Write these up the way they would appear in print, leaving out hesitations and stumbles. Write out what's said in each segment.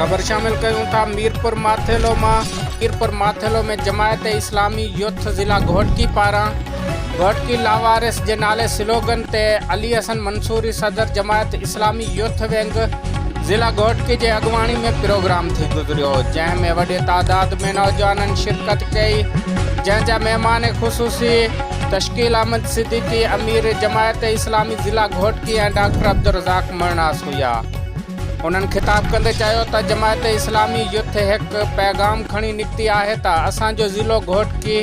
खबर शामिल कयूं था मीरपुर माथेलो में जमायत इस्लामी यूथ ज़िला घोटकी पारां घोटकी लावारिस जे नाले स्लोगन ते अली हसन मंसूरी सदर जमायत इस्लामी यूथ विंग ज़िला घोटकी जे अगवाणी में प्रोग्राम थी गुज़रियो, जंहिंमें वॾे तादाद में नौजवाननि शिरकत कई। जंहिंजा मेहमान ख़ुसूसी तश्कील अहमद सिद्दीकी, अमीर जमायत इस्लामी ज़िला घोटकी ऐं डॉक्टर अब्दुर्रज़ाक मरनास हुआ। उन्हनि खिताब कंदे चयो त जमायत इस्लामी यूथ हिकु पैगाम खणी निकिती आहे त असांजो ज़िलो घोटकी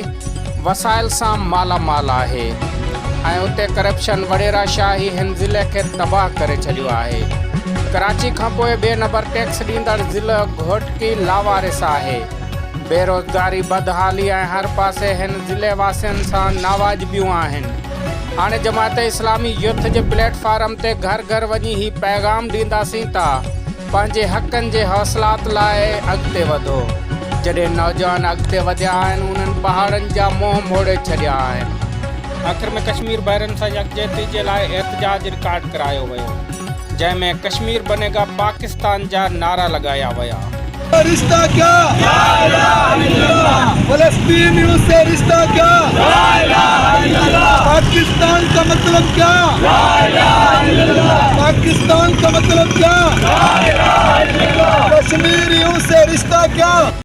वसाइल सां मालामाल आहे ऐं उते करप्शन वडेरा शाही हिन ज़िले खे तबाह करे छॾियो आहे। कराची खां पोइ ॿिए नंबर टैक्स ॾींदड़ ज़िलो घोटकी लावारिस आहे। बेरोज़गारी, बदहाली ऐं हर पासे हिन ज़िले वासियुनि सां नावाजिबियूं आहिनि। हाणे जमायत इस्लामी यूथ जे प्लेटफॉर्म ते घर घर वञी ही पैगाम ॾींदासीं त पंहिंजे हक़नि जे हौसलात लाइ अॻिते वधो। जॾहिं नौजवान अॻिते वधिया आहिनि, उन्हनि पहाड़नि जा मोह मोड़े छॾिया आहिनि। आख़िर में कश्मीर बहरनि सां यकजहती जे लाइ एहतजाज रिकॉर्ड करायो वियो, जंहिंमें कश्मीर बनेगा पाकिस्तान जा नारा लगाया विया। रिश्ता क्या, फलस्तीनियों से रिश्ता क्या, पाकिस्तान का मतलब क्या, पाकिस्तान का मतलब क्या, कश्मीरियों से रिश्ता क्या।